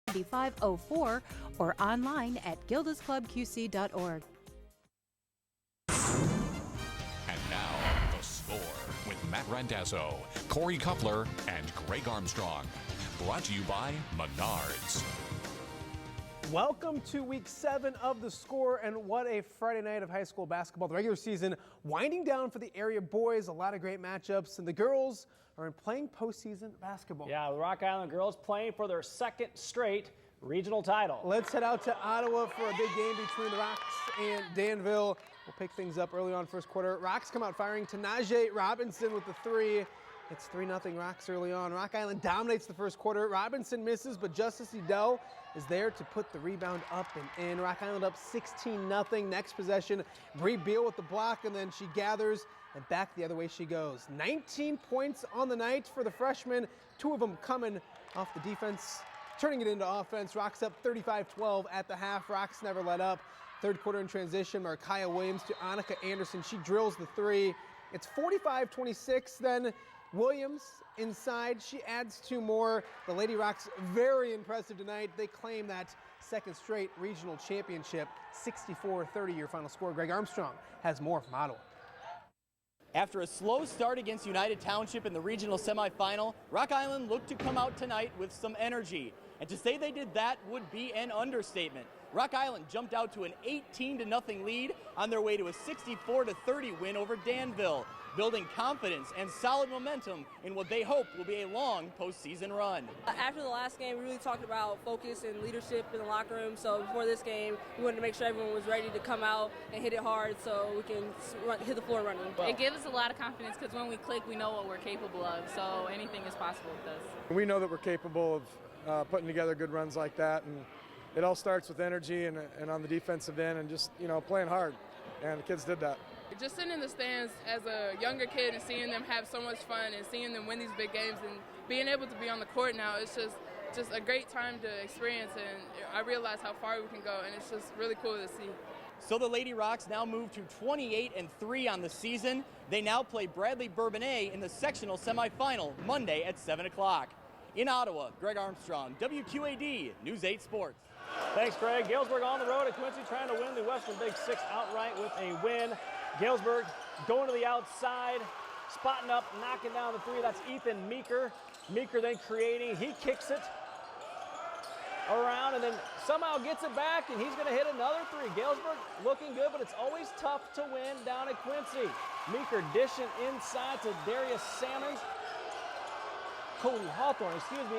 9504 or online at gildasclubqc.org. And now, The Score with Matt Randazzo, Corey Kuppler, and Greg Armstrong. Brought to you by Menards. Welcome to week 7 of The Score, and what a Friday night of high school basketball. The regular season winding down for the area boys, a lot of great matchups, and the girls are playing postseason basketball. Yeah, the Rock Island girls playing for their second straight regional title. Let's head out to Ottawa for a big game between the Rocks and Danville. We'll pick things up early on first quarter. Rocks come out firing. Tanaje Robinson with the 3. It's 3-0 Rocks early on. Rock Island dominates the first quarter. Robinson misses, but Justice Edel is there to put the rebound up and in. Rock Island up 16-0. Next possession, Bree Beal with the block, and then she gathers and back the other way she goes. 19 points on the night for the freshmen. 2 of them coming off the defense, turning it into offense. Rocks up 35-12 at the half. Rocks never let up. Third quarter in transition, Markiah Williams to Annika Anderson. She drills the 3. It's 45-26 then. Williams inside, she adds 2 more. The Lady Rocks very impressive tonight. They claim that second straight regional championship. 64-30 your final score. Greg Armstrong has more from Ottawa. After a slow start against United Township in the regional semifinal, Rock Island looked to come out tonight with some energy. And to say they did that would be an understatement. Rock Island jumped out to an 18-0 lead on their way to a 64-30 win over Danville, building confidence and solid momentum in what they hope will be a long postseason run. After the last game, we really talked about focus and leadership in the locker room. So before this game, we wanted to make sure everyone was ready to come out and hit it hard so we can hit the floor running. It gives us a lot of confidence because when we click, we know what we're capable of. So anything is possible with us. We know that we're capable of putting together good runs like that, and it all starts with energy and on the defensive end and just, playing hard. And the kids did that. Just sitting in the stands as a younger kid and seeing them have so much fun and seeing them win these big games and being able to be on the court now, it's just a great time to experience, and I realize how far we can go, and it's just really cool to see. So the Lady Rocks now move to 28-3 on the season. They now play Bradley Bourbonnais in the sectional semifinal Monday at 7 o'clock. In Ottawa, Greg Armstrong, WQAD News 8 Sports. Thanks, Greg. Galesburg on the road at Quincy trying to win the Western Big 6 outright with a win. Galesburg going to the outside, spotting up, knocking down the 3. That's Ethan Meeker. Meeker then creating. He kicks it around and then somehow gets it back, and he's going to hit another 3. Galesburg looking good, but it's always tough to win down at Quincy. Meeker dishing inside to Darius Salmons. Cody Hawthorne,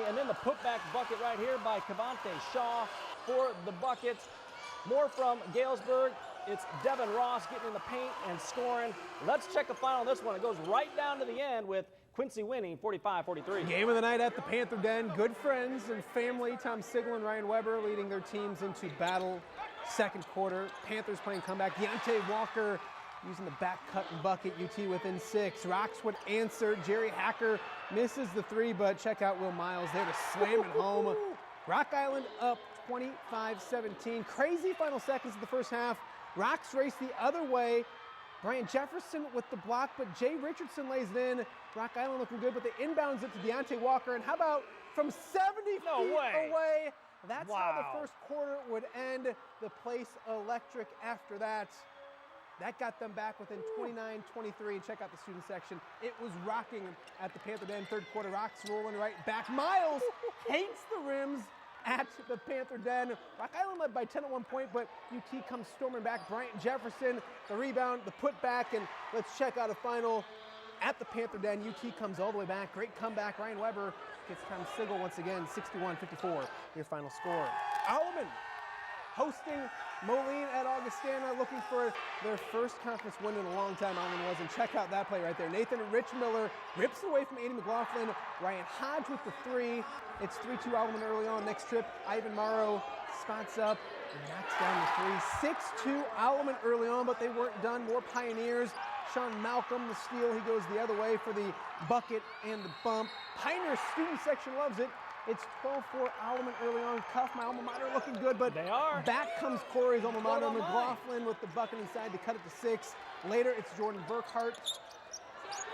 and then the putback bucket right here by Cavante Shaw for the bucket. More from Galesburg. It's Devin Ross getting in the paint and scoring. Let's check the final on this one. It goes right down to the end with Quincy winning 45-43. Game of the night at the Panther Den. Good friends and family. Tom Sigel and Ryan Weber leading their teams into battle. Second quarter, Panthers playing comeback. Deontay Walker using the back cut and bucket. UT within 6. Rocks would answer. Jerry Hacker misses the 3, but check out Will Miles there to slam it home. Rock Island up 25-17. Crazy final seconds of the first half. Rocks race the other way. Brian Jefferson with the block, but Jay Richardson lays it in. Rock Island looking good, but they inbounds it to Deontay Walker. And how about from 70 feet away? That's how the first quarter would end. The place electric after that. That got them back within 29-23. And check out the student section. It was rocking at the Panther Den. Third quarter, Rocks rolling right back. Miles hates the rims at the Panther Den. Rock Island led by 10 at one point, but UT comes storming back. Bryant Jefferson, the rebound, the putback, and let's check out a final at the Panther Den. UT comes all the way back. Great comeback. Ryan Weber gets Tom Sigel once again. 61-54, your final score. Alleman hosting Moline at Augustana, looking for their first conference win in a long time. Alleman was, and check out that play right there. Nathan Richmiller rips away from Andy McLaughlin. Ryan Hodge with the 3. It's 3-2 Alleman early on. Next trip, Ivan Morrow spots up and knocks down the 3. 6-2 Alleman early on, but they weren't done. More Pioneers. Sean Malcolm, the steal. He goes the other way for the bucket and the bump. Pioneer student section loves it. It's 12-4 Alleman early on. Cuff, my alma mater, looking good, but they are. Back comes Corey's alma mater. McLaughlin with the bucket inside to cut it to 6. Later, it's Jordan Burkhart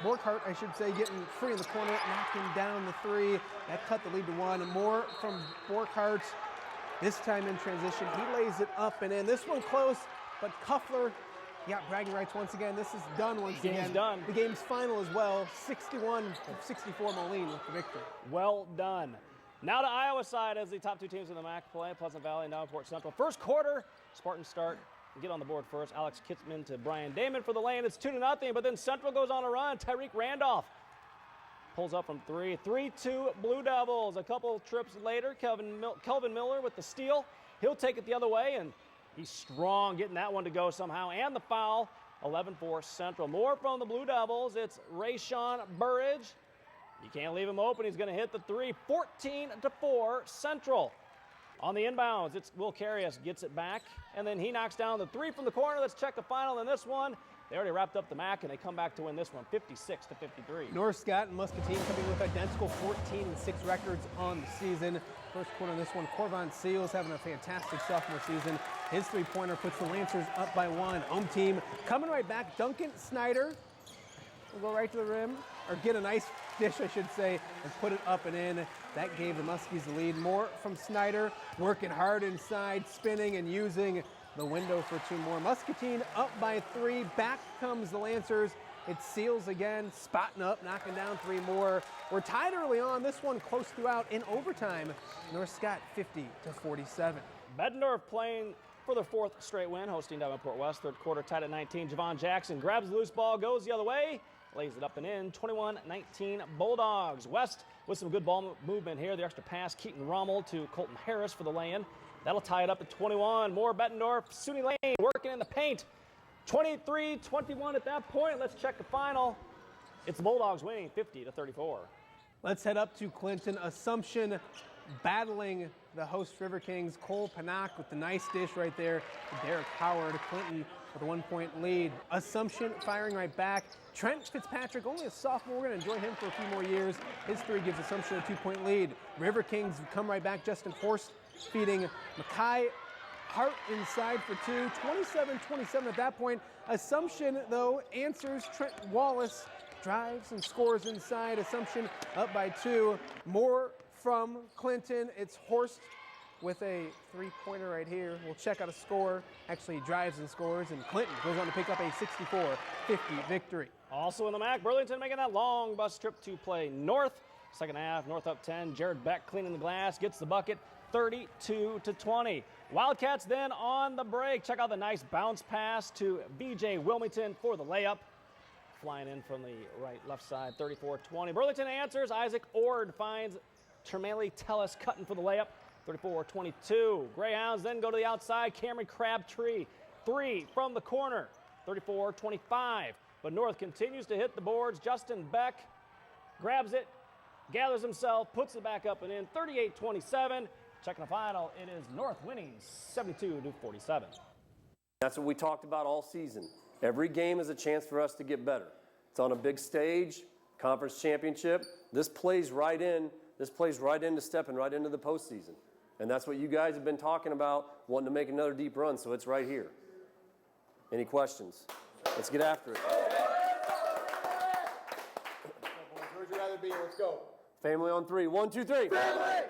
Borkhart, I should say, getting free in the corner, knocking down the three. That cut the lead to one. More from Borkhart. This time in transition, he lays it up and in. This one close, but Kuffler got bragging rights once again. This is done once again. Game's done. The game's final as well. 61-64 Moline with the victory. Well done. Now to Iowa side as the top two teams in the MAC play, Pleasant Valley and Davenport Central. First quarter, Spartans start. Get on the board first. Alex Kitzman to Brian Damon for the lane. It's 2-0, but then Central goes on a run. Tyreek Randolph pulls up from three. 3-2 Blue Devils. A couple trips later, Kelvin Miller with the steal. He'll take it the other way, and he's strong getting that one to go somehow. And the foul, 11-4 Central. More from the Blue Devils. It's Rayshawn Burridge. You can't leave him open. He's going to hit the three. 14-4 Central. On the inbounds, it's Will Carius gets it back, and then he knocks down the three from the corner. Let's check the final in this one. They already wrapped up the MAC, and they come back to win this one, 56-53. North Scott and Muscatine coming with identical 14-6 records on the season. First quarter in this one, Corvon Seals having a fantastic sophomore season. His three-pointer puts the Lancers up by one. Home team coming right back. Duncan Snyder will go right to the rim, or get a nice dish, I should say, and put it up and in. That gave the Muskies the lead. More from Snyder, working hard inside, spinning and using the window for two more. Muscatine up by three. Back comes the Lancers. It's Seals again, spotting up, knocking down three more. We're tied early on. This one close throughout in overtime. North Scott 50-47. Bettendorf playing for their fourth straight win, hosting Davenport West. Third quarter tied at 19. Javon Jackson grabs the loose ball, goes the other way, lays it up and in. 21-19 Bulldogs. West with some good ball movement here. The extra pass, Keaton Rommel to Colton Harris for the lay-in. That'll tie it up at 21. More Bettendorf. SUNY Lane working in the paint. 23-21 at that point. Let's check the final. It's the Bulldogs winning 50-34. Let's head up to Clinton. Assumption battling the host River Kings. Cole Panak with the nice dish right there. Derek Howard. Clinton with a 1-point lead. Assumption firing right back. Trent Fitzpatrick, only a sophomore. We're going to enjoy him for a few more years. His three gives Assumption a 2-point lead. River Kings come right back. Justin Horst feeding Mackay Hart inside for two. 27-27 at that point. Assumption, though, answers. Trent Wallace drives and scores inside. Assumption up by two. More from Clinton. It's Horst with a three-pointer right here. We'll check out a score. Actually drives and scores, and Clinton goes on to pick up a 64-50 victory. Also in the MAC, Burlington making that long bus trip to play North. Second half, North up 10. Jared Beck cleaning the glass, gets the bucket, 32-20. Wildcats then on the break. Check out the nice bounce pass to VJ Wilmington for the layup. Flying in from the left side, 34-20. Burlington answers. Isaac Ord finds Termele Tellis cutting for the layup, 34-22. Greyhounds then go to the outside. Cameron Crabtree, three from the corner, 34-25. But North continues to hit the boards. Justin Beck grabs it, gathers himself, puts it back up and in, 38-27. Checking the final, it is North winning 72-47. That's what we talked about all season. Every game is a chance for us to get better. It's on a big stage, conference championship. This plays right into stepping right into the postseason. And that's what you guys have been talking about, wanting to make another deep run, so it's right here. Any questions? Let's get after it. Where'd you rather be? Let's go. Family on three. 1, 2, 3. Family!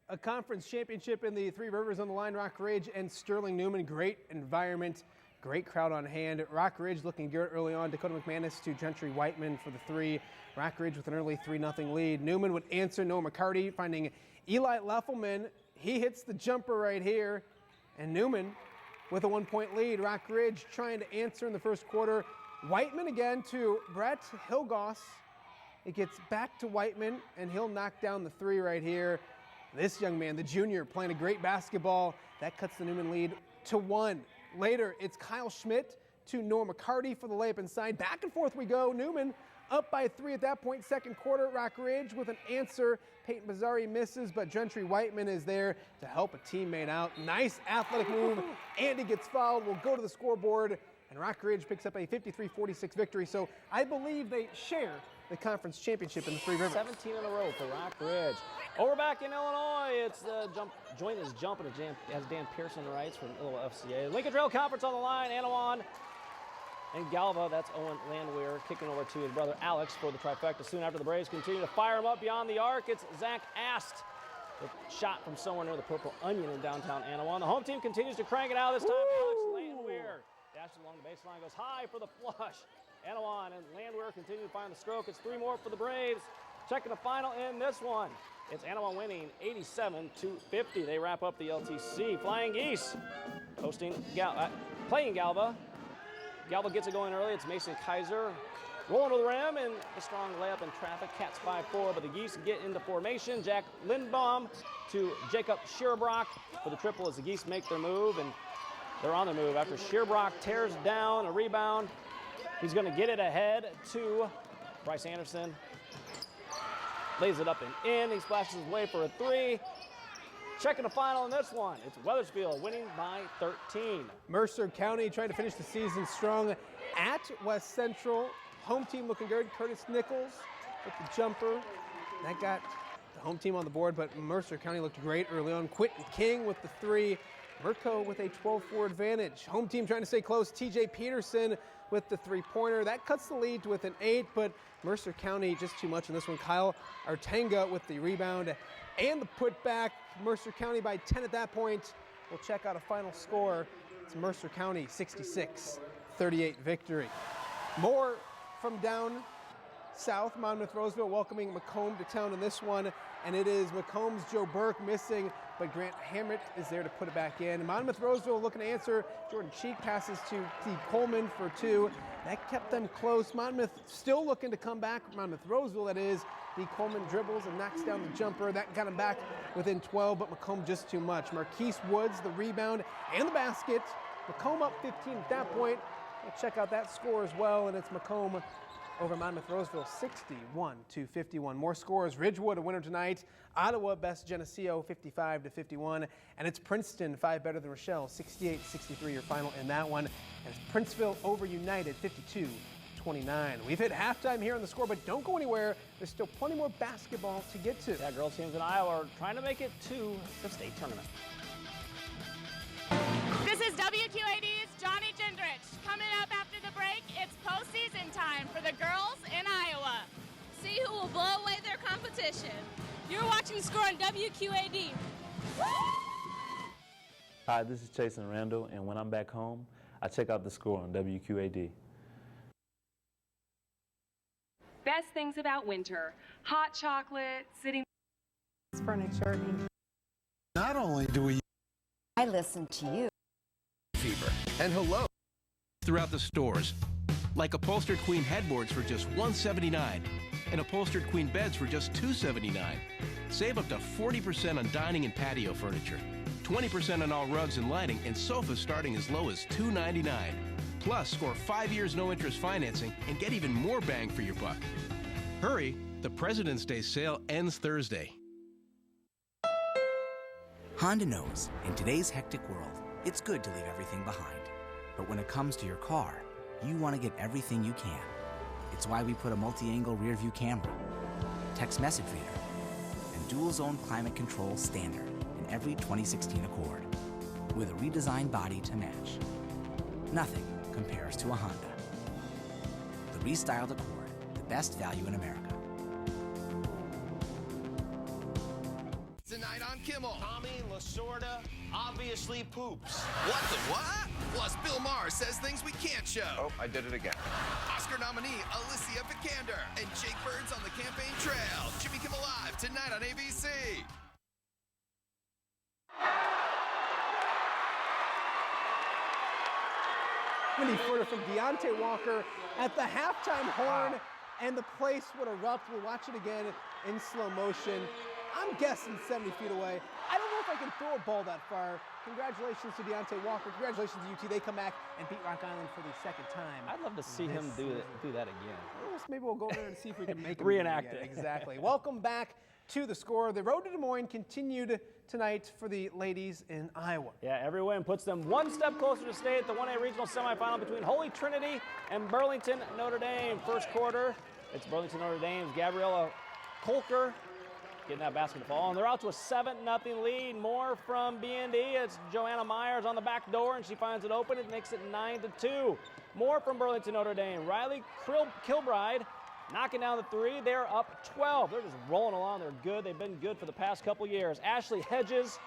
A conference championship in the Three Rivers on the line. Rock Ridge and Sterling Newman. Great environment, great crowd on hand. Rock Ridge looking good early on. Dakota McManus to Gentry Whiteman for the three. Rock Ridge with an early 3-0 lead. Newman would answer. Noah McCarty finding Eli Leffelman. He hits the jumper right here. And Newman with a 1-point lead. Rock Ridge trying to answer in the first quarter. Whiteman again to Brett Hilgoss. It gets back to Whiteman, and he'll knock down the three right here. This young man, the junior, playing a great basketball. That cuts the Newman lead to 1. Later, it's Kyle Schmidt to Noah McCarty for the layup inside. Back and forth we go. Newman up by 3 at that point. Second quarter, Rock Ridge with an answer. Peyton Bazzari misses, but Gentry Whiteman is there to help a teammate out. Nice athletic move. Andy gets fouled. We'll go to the scoreboard, and Rock Ridge picks up a 53-46 victory. So I believe they share the conference championship in the Three Rivers. 17 in a row for Rock Ridge. Over back in Illinois, it's the joint is jumping as Dan Pearson writes from Illinois FCA. Lincoln Trail Conference on the line. Anawan And Galva, that's Owen Landwehr, kicking over to his brother Alex for the trifecta. Soon after the Braves continue to fire him up beyond the arc, it's Zach Ast. A shot from somewhere near the Purple Onion in downtown Anawan. The home team continues to crank it out this time. Alex Landwehr dashes along the baseline, goes high for the flush. Anawan and Landwehr continue to find the stroke. It's 3 more for the Braves. Checking the final in this one. It's Anawan winning 87-50. They wrap up the LTC. Flying Geese playing Galva. Galva gets it going early. It's Mason Kaiser rolling to the rim, and a strong layup in traffic. Cats 5-4, but the Geese get into formation. Jack Lindbaum to Jacob Scheerbrock for the triple as the Geese make their move, and they're on the move after Scheerbrock tears down a rebound. He's going to get it ahead to Bryce Anderson. Lays it up and in. He splashes his way for a 3. Checking the final in this one. It's Wethersfield winning by 13. Mercer County trying to finish the season strong at West Central. Home team looking good. Curtis Nichols with the jumper. That got the home team on the board, but Mercer County looked great early on. Quentin King with the 3. Merco with a 12-4 advantage. Home team trying to stay close. TJ Peterson with the 3-pointer. That cuts the lead with an 8, but Mercer County just too much in this one. Kyle Artenga with the rebound and the putback. Mercer County by 10 at that point. We'll check out a final score. It's Mercer County 66-38 victory. More from down south. Monmouth Roseville welcoming Macomb to town in this one, and it is Macomb's Joe Burke missing, but Grant Hammett is there to put it back in. Monmouth Roseville looking to answer. Jordan Cheek passes to D. Coleman for 2. That kept them close. Monmouth still looking to come back. Monmouth Roseville, that is. D. Coleman dribbles and knocks down the jumper. That got him back within 12, but Macomb just too much. Marquise Woods, the rebound and the basket. Macomb up 15 at that point. We'll check out that score as well, and it's Macomb over Monmouth Roseville 61-51. More scores. Ridgewood a winner tonight. Ottawa best Geneseo 55-51, and it's Princeton 5 better than Rochelle 68-63 your final in that one. And it's Princeville over United 52-29. We've hit halftime here on the score, but don't go anywhere. There's still plenty more basketball to get to. Yeah, girls teams in Iowa are trying to make it to the state tournament. This is WQAD's Johnny Gendrich. Coming up after the break, it's postseason time for the girls in Iowa. See who will blow away their competition. You're watching the score on WQAD. Hi, this is Chasen Randall, and when I'm back home, I check out the score on WQAD. Best things about winter: hot chocolate, sitting furniture. Not only do we I listen to you. Fever and hello throughout the stores, like upholstered queen headboards for just $179 and upholstered queen beds for just $279. Save up to 40% on dining and patio furniture, 20% on all rugs and lighting, and sofas starting as low as $299. Plus, score 5 years no interest financing and get even more bang for your buck. Hurry, the President's Day sale ends Thursday. Honda knows, in today's hectic world, it's good to leave everything behind. But when it comes to your car, you want to get everything you can. It's why we put a multi-angle rear view camera, text message reader, and dual zone climate control standard in every 2016 Accord, with a redesigned body to match. Nothing compares to a Honda. The restyled Accord, the best value in America. Tonight on Kimmel, Tommy Lasorda obviously poops. What the what? Plus, Bill Maher says things we can't show. Oh, I did it again. Oscar nominee Alicia Vikander and Jake Burns on the campaign trail. Jimmy Kimmel Live tonight on ABC. Mini footer from Deontay Walker at the halftime horn, and the place would erupt. We'll watch it again in slow motion. I'm guessing 70 feet away. I don't know if I can throw a ball that far. Congratulations to Deontay Walker. Congratulations to UT. They come back and beat Rock Island for the second time. I'd love to see him do that again. Well, maybe we'll go there and see if we can make him reenact it. Exactly. Welcome back to the score. The road to Des Moines continued tonight for the ladies in Iowa. Yeah, every win puts them one step closer to state at the 1A regional semifinal between Holy Trinity and Burlington Notre Dame. First quarter, it's Burlington Notre Dame's Gabriella Kolker getting that basket to fall. And they're out to a 7-0 lead. More from BND. It's Joanna Myers on the back door, and she finds it open. It makes it 9-2. More from Burlington Notre Dame. Riley Kilbride knocking down the three. They're up 12. They're just rolling along. They're good. They've been good for the past couple years. Ashley Hedges,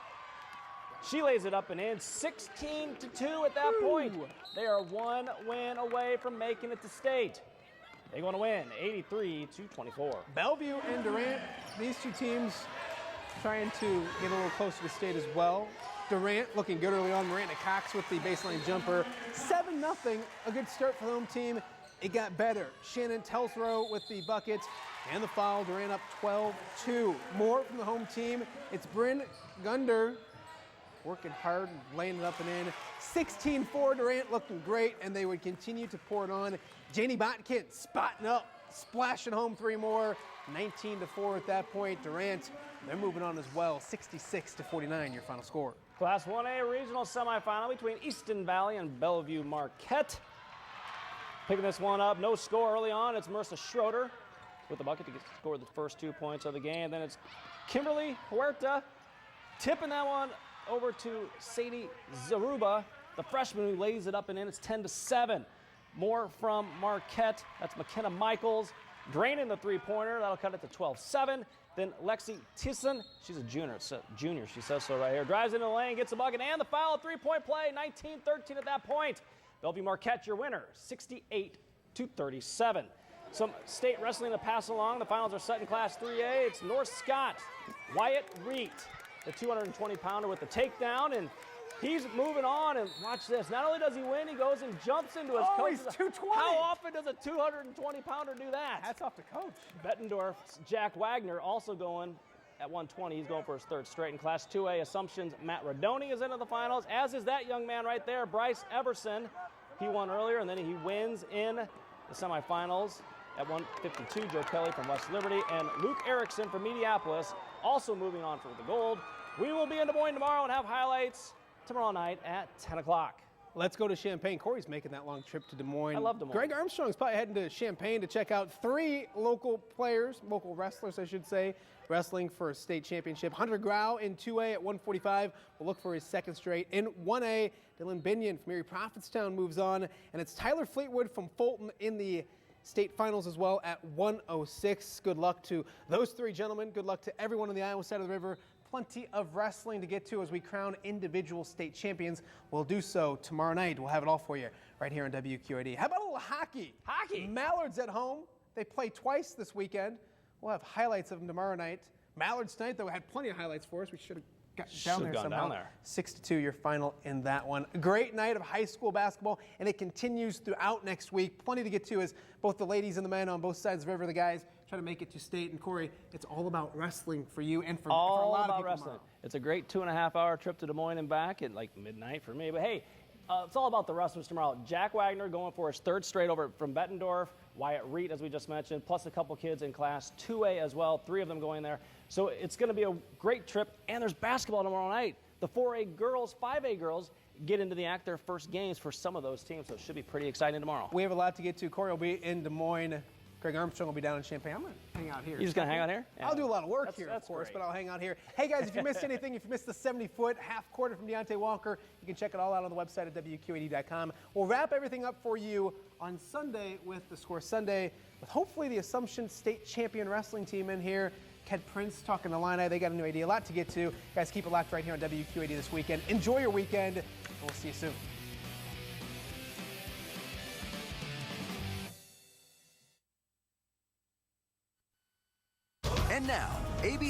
she lays it up and in. 16-2 at that point. They are one win away from making it to state. They're going to win 83-24. Bellevue and Durant, these two teams trying to get a little closer to state as well. Durant looking good early on. Miranda Cox with the baseline jumper. 7-0, a good start for the home team. It got better. Shannon Telsrow with the bucket and the foul. Durant up 12-2. More from the home team. It's Bryn Gunder working hard and laying it up and in. 16-4, Durant looking great, and they would continue to pour it on. Janie Botkin spotting up, splashing home three more. 19-4 at that point. Durant, they're moving on as well. 66-49, your final score. Class 1A regional semifinal between Easton Valley and Bellevue Marquette. Picking this one up, no score early on. It's Marissa Schroeder with the bucket to score the first 2 points of the game. Then it's Kimberly Huerta tipping that one over to Sadie Zaruba, the freshman who lays it up and in. It's 10-7. More from Marquette. That's McKenna Michaels draining the three-pointer. That'll cut it to 12-7. Then Lexi Tisson, she's a junior, she says so right here. Drives into the lane, gets a bucket, and the foul, a three-point play, 19-13 at that point. Bellevue Marquette, your winner, 68-37. Some state wrestling to pass along. The finals are set in Class 3A. It's North Scott, Wyatt Reet, the 220-pounder with the takedown, and he's moving on, and watch this. Not only does he win, he goes and jumps into his coach. He's 220. How often does a 220-pounder do that? Hats off to coach. Bettendorf's Jack Wagner also going at 120. He's going for his third straight. In Class 2A, Assumption's Matt Radoni is into the finals, as is that young man right there, Bryce Everson. He won earlier, and then he wins in the semifinals at 152. Joe Kelly from West Liberty, and Luke Erickson from Mediapolis also moving on for the gold. We will be in Des Moines tomorrow and have highlights tomorrow night at 10 o'clock. Let's go to Champaign. Corey's making that long trip to Des Moines. I love Des Moines. Greg Armstrong's probably heading to Champaign to check out 3 local wrestlers, I should say, wrestling for a state championship. Hunter Grau in 2A at 145 will look for his second straight. In 1A, Dylan Binion from Erie Prophetstown moves on, and it's Tyler Fleetwood from Fulton in the state finals as well at 106. Good luck to those 3 gentlemen. Good luck to everyone on the Iowa side of the river. Plenty of wrestling to get to as we crown individual state champions. We'll do so tomorrow night. We'll have it all for you right here on WQAD. How about a little hockey? Hockey. Mallards at home. They play twice this weekend. We'll have highlights of them tomorrow night. Mallards tonight, though, had plenty of highlights for us. We should have gotten down there somehow. 6-2, your final in that one. A great night of high school basketball, and it continues throughout next week. Plenty to get to as both the ladies and the men on both sides of the river, the guys, try to make it to state. And Corey, it's all about wrestling for you and for a lot of people wrestling. tomorrow. It's a great 2.5-hour trip to Des Moines and back at like midnight for me. But hey, it's all about the wrestlers tomorrow. Jack Wagner going for his third straight over from Bettendorf. Wyatt Reet, as we just mentioned, plus a couple kids in Class 2A as well. 3 of them going there. So it's going to be a great trip. And there's basketball tomorrow night. The 4A girls, 5A girls get into the act, their first games for some of those teams. So it should be pretty exciting tomorrow. We have a lot to get to. Corey will be in Des Moines. Greg Armstrong will be down in Champaign. I'm going to hang out here. You're just going to hang out here? Yeah. I'll do a lot of work here, of course, great. but I'll hang out here. Hey, guys, if you missed anything, if you missed the 70-foot half-quarter from Deontay Walker, you can check it all out on the website at WQAD.com. We'll wrap everything up for you on Sunday with the Score Sunday, with hopefully the Assumption State Champion Wrestling team in here. Ted Prince talking to Illini. They got a new idea. A lot to get to. Guys, keep it locked right here on WQAD this weekend. Enjoy your weekend, and we'll see you soon.